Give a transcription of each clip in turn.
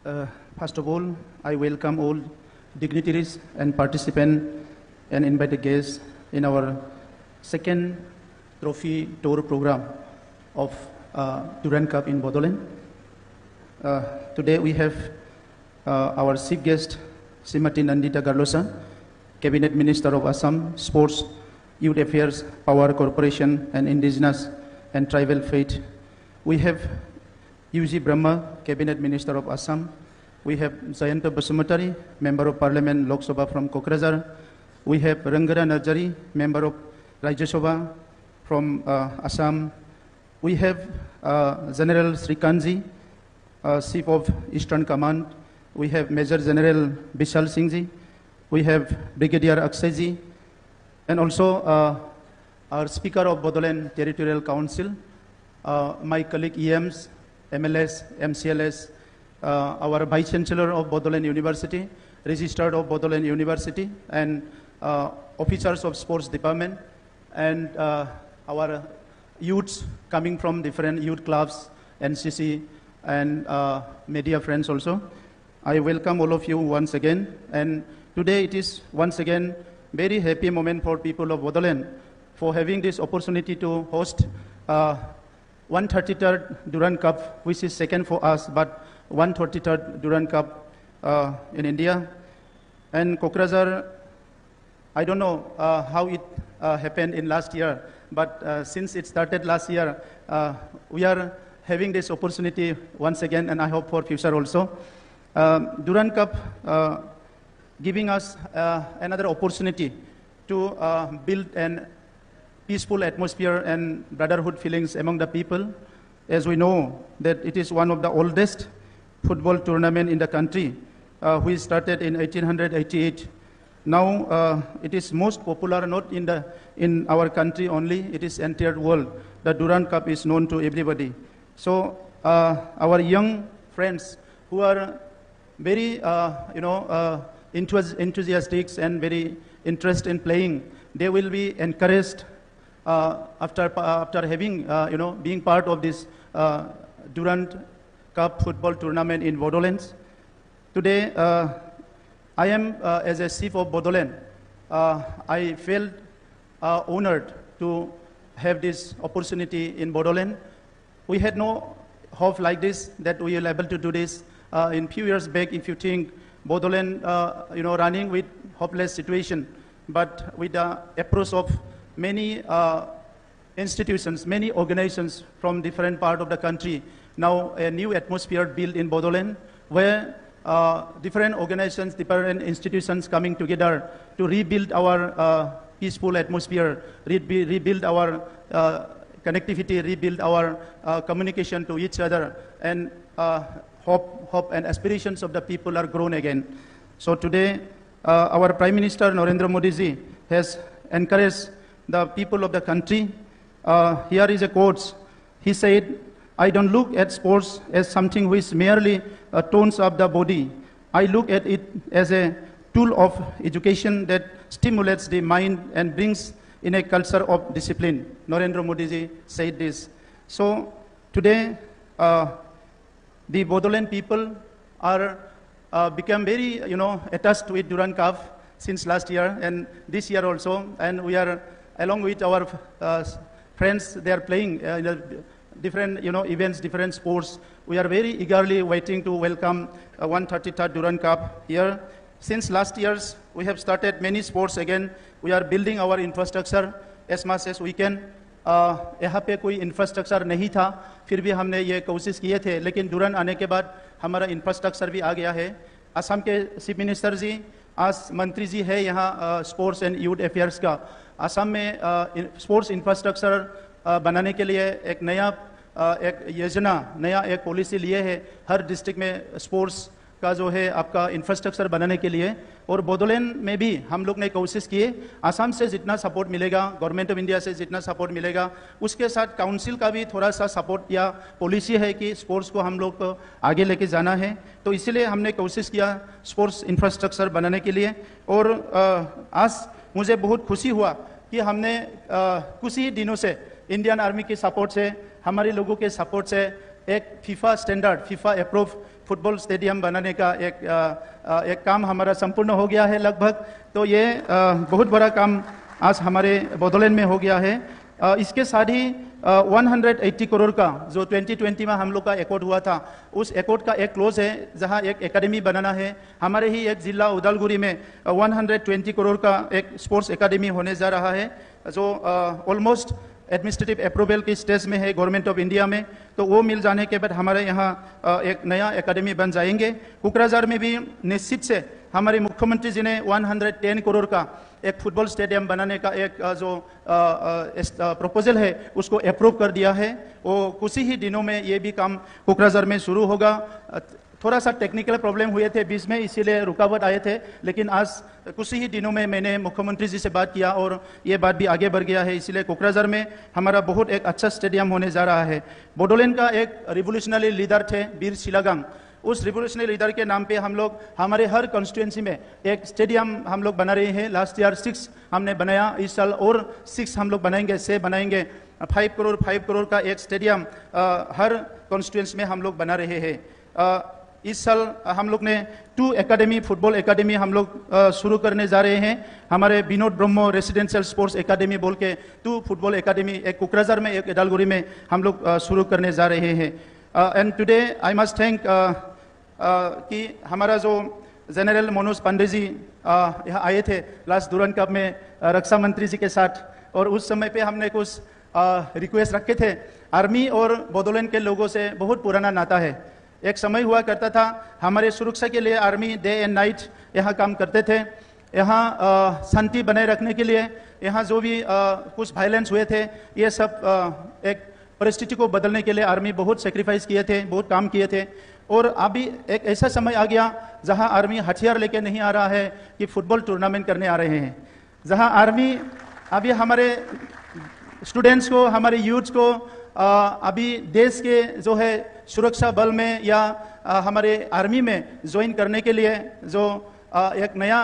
Uh, First of all, I welcome all dignitaries and participants and invited guests in our second trophy tour program of Durand Cup in Bodoland. Today we have our chief guest, Srimati Nandita Garlosa, Cabinet Minister of Assam, Sports, Youth Affairs, Power Corporation, and Indigenous and Tribal Faith. We have UG Brahma, Cabinet Minister of Assam. We have Jayanta Basumatarie, Member of Parliament, Lok Sabha from Kokrajhar. We have Rangara Narjari, Member of Rajya Sabha from Assam. We have General Srikanji, Chief of Eastern Command. We have Major General Bishal Singhji. We have Brigadier Aksayji, and also our Speaker of Bodoland Territorial Council, my colleague EMs, MLS, MCLS, our Vice Chancellor of Bodoland University, Registered of Bodoland University, and officers of Sports Department, and our youths coming from different youth clubs, NCC, and media friends also. I welcome all of you once again, and today it is once again very happy moment for people of Bodoland for having this opportunity to host 133rd Durand Cup, which is second for us, but 133rd Durand Cup in India. And Kokrajhar, I don't know how it happened in last year, but since it started last year, we are having this opportunity once again, and I hope for future also. Durand Cup giving us another opportunity to build an peaceful atmosphere and brotherhood feelings among the people. As we know that it is one of the oldest football tournament in the country, which started in 1888. Now it is most popular not in our country only, it is entire world. The Durand Cup is known to everybody. So our young friends who are very enthusiastic and very interested in playing, they will be encouraged after having being part of this Durand Cup football tournament in Bodoland. Today I am as a chief of Bodoland, I felt honored to have this opportunity in Bodoland. We had no hope like this that we will able to do this in few years back. If you think Bodoland running with hopeless situation, but with the approach of many institutions, many organizations from different part of the country, now a new atmosphere built in Bodoland, where different organizations, different institutions coming together to rebuild our peaceful atmosphere, rebuild our connectivity, rebuild our communication to each other, and hope and aspirations of the people are grown again. So today, our Prime Minister Narendra Modi ji has encouraged the people of the country. Here is a quote. He said, "I don't look at sports as something which merely tones up the body. I look at it as a tool of education that stimulates the mind and brings in a culture of discipline." Narendra Modi ji said this. So today, the Bodoland people are become very attached with Durand Cup since last year and this year also, and we are along with our friends. They are playing different events, different sports. We are very eagerly waiting to welcome 133rd Durand Cup here. Since last years, we have started many sports again. We are building our infrastructure as much as we can. यहाँ पे कोई infrastructure नहीं था, फिर भी हमने ये कोशिश किए थे, लेकिन दुरान आने के बाद हमारा इंफ्रास्ट्रक्चर भी आ गया है। असम के चीफ मिनिस्टर जी, आज मंत्री जी है यहाँ स्पोर्ट्स एंड यूथ अफेयर्स का। असम में स्पोर्ट्स इंफ्रास्ट्रक्चर बनाने के लिए एक नया एक योजना, नया एक पॉलिसी लिए है हर डिस्ट्रिक्ट में स्पोर्ट्स का जो है आपका इंफ्रास्ट्रक्चर बनाने के लिए। और बोडोलैंड में भी हम लोग ने कोशिश किए, आसाम से जितना सपोर्ट मिलेगा, गवर्नमेंट ऑफ इंडिया से जितना सपोर्ट मिलेगा, उसके साथ काउंसिल का भी थोड़ा सा सपोर्ट या पॉलिसी है कि स्पोर्ट्स को हम लोग को आगे लेके जाना है, तो इसलिए हमने कोशिश किया स्पोर्ट्स इंफ्रास्ट्रक्चर बनाने के लिए। और आज मुझे बहुत खुशी हुआ कि हमने कुछ ही दिनों से इंडियन आर्मी के सपोर्ट से, हमारे लोगों के सपोर्ट से एक FIFA standard, FIFA approve football stadium बनाने का एक काम हमारा संपूर्ण हो गया है लगभग। तो ये बहुत बड़ा काम आज हमारे बोडोलैंड में हो गया है। इसके साथ ही 180 करोड़ का जो 2020 में हम लोग का एकॉर्ड हुआ था, उस एकॉर्ड का एक क्लोज है जहां एक एकेडमी बनाना है। हमारे ही एक जिला उदालगुरी में 120 करोड़ का एक स्पोर्ट्स एकेडमी होने जा रहा है, जो ऑलमोस्ट एडमिनिस्ट्रेटिव अप्रूवल की स्टेज में है गवर्नमेंट ऑफ इंडिया में। तो वो मिल जाने के बाद हमारे यहाँ एक नया एकेडमी बन जाएंगे। कोकराझार में भी निश्चित से हमारे मुख्यमंत्री जी ने 110 करोड़ का एक फुटबॉल स्टेडियम बनाने का एक जो प्रपोजल है उसको अप्रूव कर दिया है। वो कुछ ही दिनों में ये भी काम कोकराझार में शुरू होगा। थोड़ा सा टेक्निकल प्रॉब्लम हुए थे बीच में, इसीलिए रुकावट आए थे, लेकिन आज कुछ ही दिनों में मैंने मुख्यमंत्री जी से बात किया और ये बात भी आगे बढ़ गया है। इसलिए कोकराझार में हमारा बहुत एक अच्छा स्टेडियम होने जा रहा है। बोडोलैंड का एक रिवोल्यूशनरी लीडर थे वीर शिलागांग, उस रिवोल्यूशनरी लीडर के नाम पे हम लोग हमारे हर कॉन्स्टिट्यूंसी में एक स्टेडियम हम लोग बना रहे हैं। लास्ट ईयर 6 हमने बनाया, इस साल और 6 हम लोग बनाएंगे, 6 बनाएंगे। 5 करोड़ का एक स्टेडियम हर कॉन्स्टिट्यूंसी में हम लोग बना रहे हैं। इस साल हम लोग ने 2 एकेडमी फुटबॉल एकेडमी हम लोग शुरू करने जा रहे हैं। हमारे विनोद ब्रह्मो रेसिडेंशियल स्पोर्ट्स एकेडमी बोल के 2 फुटबॉल एकेडमी, एक कोकराझार में एक उदालगुरी में हम लोग शुरू करने जा रहे हैं। And today I must thank कि हमारा जो जनरल मनोज पांडे जी यहाँ आए थे लास्ट डूरंड कप में रक्षा मंत्री जी के साथ, और उस समय पे हमने कुछ रिक्वेस्ट रखे थे। आर्मी और बोडोलैंड के लोगों से बहुत पुराना नाता है। एक समय हुआ करता था हमारे सुरक्षा के लिए आर्मी डे एंड नाइट यहाँ काम करते थे। यहाँ शांति बनाए रखने के लिए, यहाँ जो भी कुछ वायलेंस हुए थे, ये सब एक परिस्थिति को बदलने के लिए आर्मी बहुत सेक्रीफाइस किए थे, बहुत काम किए थे। और अभी एक ऐसा समय आ गया जहां आर्मी हथियार लेके नहीं आ रहा है कि फुटबॉल टूर्नामेंट करने आ रहे हैं। जहां आर्मी अभी हमारे स्टूडेंट्स को, हमारे यूथ को अभी देश के जो है सुरक्षा बल में या हमारे आर्मी में ज्वाइन करने के लिए जो एक नया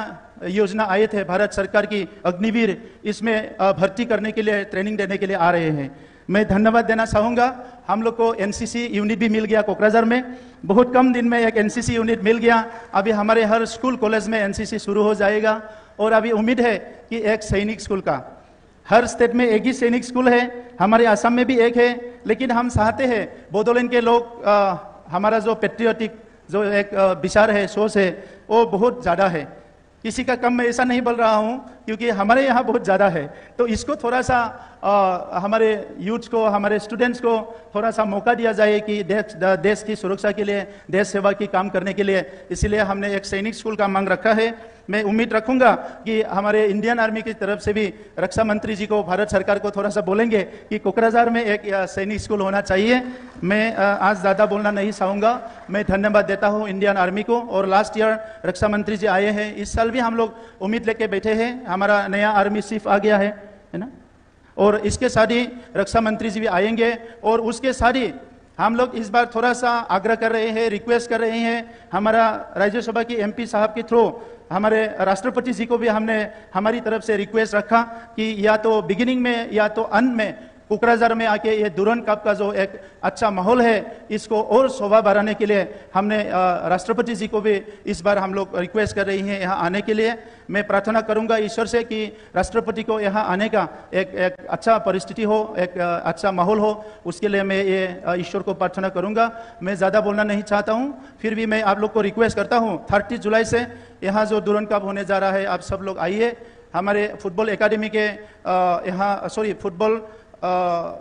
योजना आए थे भारत सरकार की अग्निवीर, इसमें भर्ती करने के लिए, ट्रेनिंग देने के लिए आ रहे हैं। मैं धन्यवाद देना चाहूँगा। हम लोग को एनसीसी यूनिट भी मिल गया कोकराझार में, बहुत कम दिन में एक एनसीसी यूनिट मिल गया। अभी हमारे हर स्कूल कॉलेज में एनसीसी शुरू हो जाएगा और अभी उम्मीद है कि एक सैनिक स्कूल का, हर स्टेट में एक ही सैनिक स्कूल है, हमारे आसाम में भी एक है। लेकिन हम चाहते हैं बोडोलैंड के लोग, हमारा जो पेट्रियोटिक जो एक विचार है, सोच है, वो बहुत ज़्यादा है। किसी का कम मैं ऐसा नहीं बोल रहा हूँ, क्योंकि हमारे यहाँ बहुत ज़्यादा है। तो इसको थोड़ा सा हमारे यूथ को, हमारे स्टूडेंट्स को थोड़ा सा मौका दिया जाए कि देश की सुरक्षा के लिए, देश सेवा की काम करने के लिए। इसीलिए हमने एक सैनिक स्कूल का मांग रखा है। मैं उम्मीद रखूंगा कि हमारे इंडियन आर्मी की तरफ से भी रक्षा मंत्री जी को, भारत सरकार को थोड़ा सा बोलेंगे कि कोकराझार में एक सैनिक स्कूल होना चाहिए। मैं आज ज़्यादा बोलना नहीं चाहूँगा। मैं धन्यवाद देता हूँ इंडियन आर्मी को। और लास्ट ईयर रक्षा मंत्री जी आए हैं, इस साल भी हम लोग उम्मीद लेके बैठे हैं। हमारा नया आर्मी चीफ आ गया है ना, और इसके साथ ही रक्षा मंत्री जी भी आएंगे। और उसके साथ ही हम लोग इस बार थोड़ा सा आग्रह कर रहे हैं, रिक्वेस्ट कर रहे हैं, हमारा राज्यसभा की एमपी साहब के थ्रू हमारे राष्ट्रपति जी को भी हमने हमारी तरफ से रिक्वेस्ट रखा कि या तो बिगिनिंग में या तो अंत में कोकराझार में आके ये डूरंड कप का जो एक अच्छा माहौल है, इसको और शोभा बढ़ाने के लिए हमने राष्ट्रपति जी को भी इस बार हम लोग रिक्वेस्ट कर रही हैं यहाँ आने के लिए। मैं प्रार्थना करूंगा ईश्वर से कि राष्ट्रपति को यहाँ आने का एक अच्छा परिस्थिति हो, एक अच्छा माहौल हो। उसके लिए मैं ये ईश्वर को प्रार्थना करूंगा। मैं ज़्यादा बोलना नहीं चाहता हूँ, फिर भी मैं आप लोग को रिक्वेस्ट करता हूँ 30 जुलाई से यहाँ जो डूरंड कप होने जा रहा है, आप सब लोग आइए। हमारे फुटबॉल एकेडमी के यहाँ फुटबॉल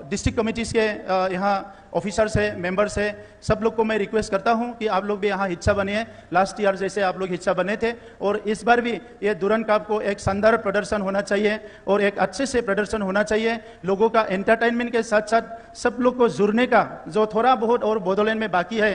डिस्ट्रिक्ट कमिटीज़ के यहाँ ऑफिसर्स है, मेंबर्स है, सब लोग को मैं रिक्वेस्ट करता हूँ कि आप लोग भी यहाँ हिस्सा बनिए। लास्ट ईयर जैसे आप लोग हिस्सा बने थे, और इस बार भी ये डूरंड कप को एक शानदार प्रदर्शन होना चाहिए और एक अच्छे से प्रदर्शन होना चाहिए। लोगों का एंटरटेनमेंट के साथ साथ सब लोग को जुड़ने का जो थोड़ा बहुत और बोडोलैंड में बाकी है,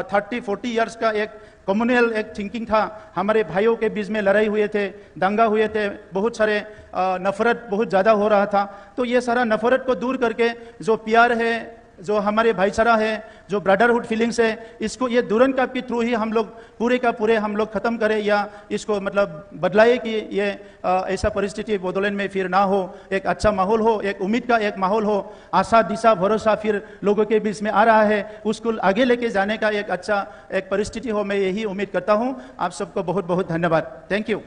30-40 ईयर्स का एक कम्युनल एक थिंकिंग था। हमारे भाइयों के बीच में लड़ाई हुए थे, दंगा हुए थे, बहुत सारे नफरत बहुत ज़्यादा हो रहा था। तो ये सारा नफरत को दूर करके जो प्यार है, जो हमारे भाईचारा है, जो ब्रदरहुड फीलिंग्स है, इसको ये डूरंट कप के थ्रू ही हम लोग पूरे का पूरे हम लोग खत्म करें या इसको मतलब बदलाए कि ये ऐसा परिस्थिति बोडोलैंड में फिर ना हो, एक अच्छा माहौल हो, एक उम्मीद का एक माहौल हो, आशा दिशा भरोसा फिर लोगों के बीच में आ रहा है, उसको आगे लेके जाने का एक अच्छा एक परिस्थिति हो, मैं यही उम्मीद करता हूँ। आप सबको बहुत बहुत धन्यवाद। Thank you.